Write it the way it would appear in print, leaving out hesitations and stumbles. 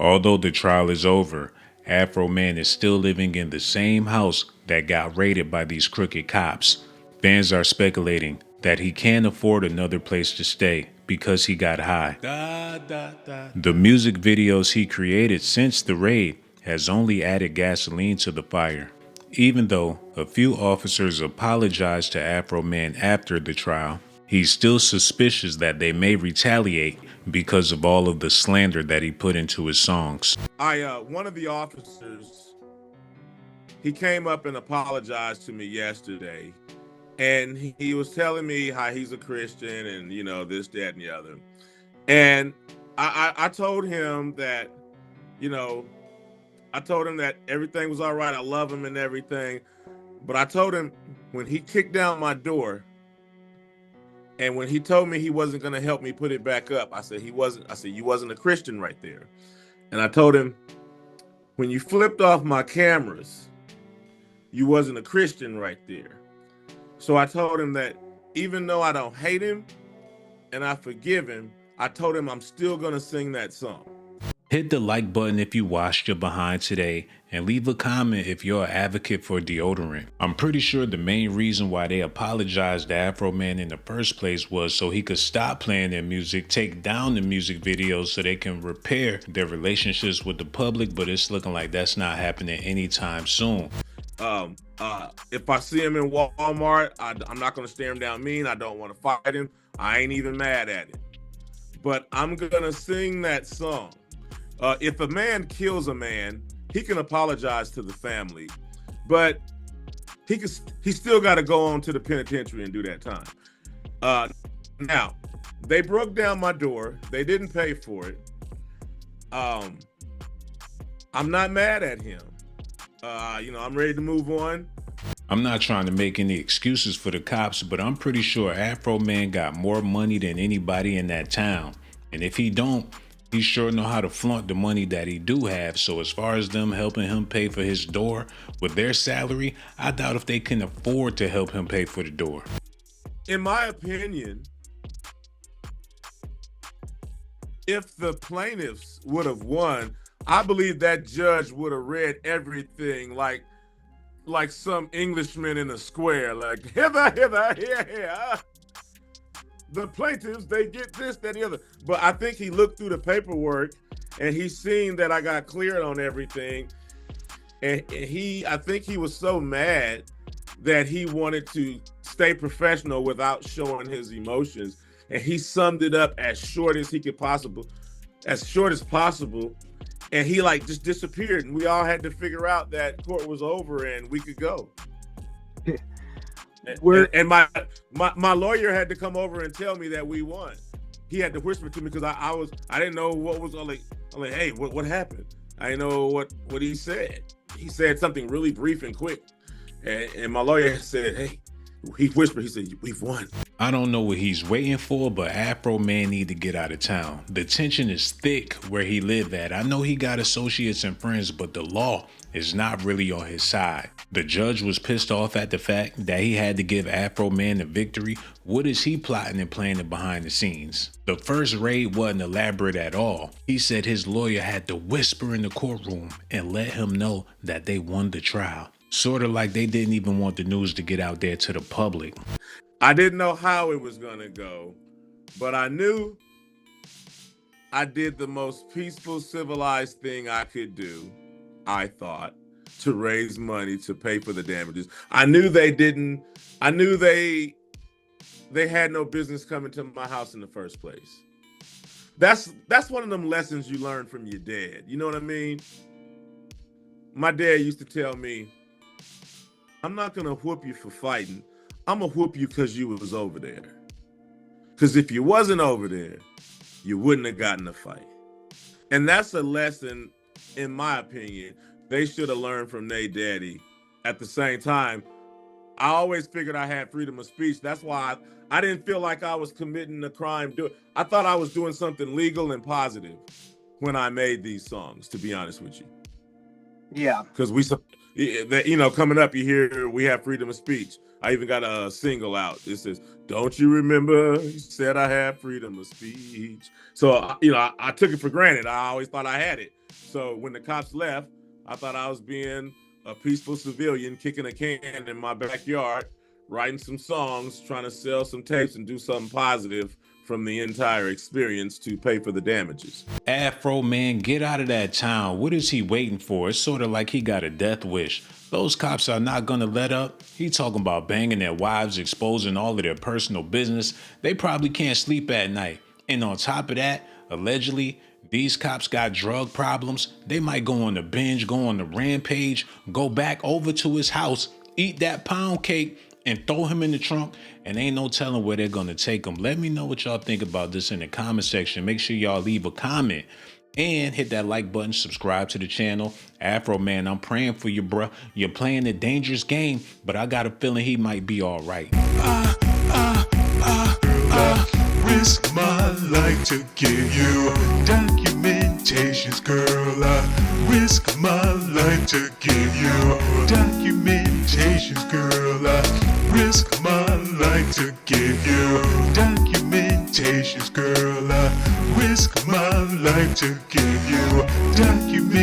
Although the trial is over, Afroman is still living in the same house that got raided by these crooked cops. Fans are speculating that he can't afford another place to stay because he got high. The music videos he created since the raid has only added gasoline to the fire. Even though a few officers apologized to Afroman after the trial, he's still suspicious that they may retaliate because of all of the slander that he put into his songs. One of the officers, he came up and apologized to me yesterday, and he was telling me how he's a Christian and this, that, and the other. And I told him that, you know, I told him that everything was all right. I love him and everything, but I told him when he kicked down my door, and when he told me he wasn't going to help me put it back up, I said he wasn't. I said you wasn't a Christian right there. And I told him when you flipped off my cameras, you wasn't a Christian right there. So I told him that even though I don't hate him and I forgive him, I told him I'm still going to sing that song. Hit the like button if you washed your behind today, and leave a comment if you're an advocate for deodorant. I'm pretty sure the main reason why they apologized to Afroman in the first place was so he could stop playing their music, take down the music videos so they can repair their relationships with the public, but it's looking like that's not happening anytime soon. If I see him in Walmart, I'm not going to stare him down mean. I don't want to fight him. I ain't even mad at it. But I'm going to sing that song. If a man kills a man, he can apologize to the family, but he still got to go on to the penitentiary and do that time. Now, they broke down my door. They didn't pay for it. I'm not mad at him. I'm ready to move on. I'm not trying to make any excuses for the cops, but I'm pretty sure Afroman got more money than anybody in that town. And if he don't, he sure know how to flaunt the money that he do have. So as far as them helping him pay for his door with their salary, I doubt if they can afford to help him pay for the door. In my opinion, if the plaintiffs would have won, I believe that judge would have read everything like some Englishman in a square, like hither, here. The plaintiffs, they get this, that, the other. But I think he looked through the paperwork and he seen that I got cleared on everything. And I think he was so mad that he wanted to stay professional without showing his emotions. And he summed it up as short as possible. And he just disappeared. And we all had to figure out that court was over and we could go. And my lawyer had to come over and tell me that we won. He had to whisper to me because I didn't know what was. I'm like, hey, what happened? I didn't know what he said. He said something really brief and quick, and my lawyer said, hey, he whispered. He said, we've won. I don't know what he's waiting for, but Afroman need to get out of town. The tension is thick where he live at. I know he got associates and friends, but the law is not really on his side. The judge was pissed off at the fact that he had to give Afroman the victory. What is he plotting and planning behind the scenes? The first raid wasn't elaborate at all. He said his lawyer had to whisper in the courtroom and let him know that they won the trial. Sort of like they didn't even want the news to get out there to the public. I didn't know how it was going to go, but I knew I did the most peaceful, civilized thing I could do, I thought, to raise money to pay for the damages. I knew they had no business coming to my house in the first place. That's one of them lessons you learn from your dad. You know what I mean? My dad used to tell me, I'm not going to whoop you for fighting. I'm going to whoop you because you was over there. Because if you wasn't over there, you wouldn't have gotten a fight. And that's a lesson, in my opinion, they should have learned from their daddy. At the same time, I always figured I had freedom of speech. That's why I didn't feel like I was committing a crime. I thought I was doing something legal and positive when I made these songs, to be honest with you. Yeah. Because coming up, you hear we have freedom of speech. I even got a single out. It says, don't you remember you said I had freedom of speech? So, I took it for granted. I always thought I had it. So when the cops left, I thought I was being a peaceful civilian kicking a can in my backyard, writing some songs, trying to sell some tapes and do something positive from the entire experience to pay for the damages. Afroman, get out of that town. What is he waiting for? It's sort of like he got a death wish. Those cops are not gonna let up. He talking about banging their wives, exposing all of their personal business. They probably can't sleep at night. And on top of that, allegedly, these cops got drug problems. They might go on the binge, go on the rampage, go back over to his house, eat that pound cake, and throw him in the trunk, and ain't no telling where they're gonna take him. Let me know what y'all think about this in the comment section. Make sure y'all leave a comment and hit that like button, subscribe to the channel. Afroman, I'm praying for you, bruh. You're playing a dangerous game, but I got a feeling he might be all right. Risk my life to give you documentations, girl. I risk my life to give you documentations, girl. I risk my life to give you documentations, girl. I risk my life to give you documentations.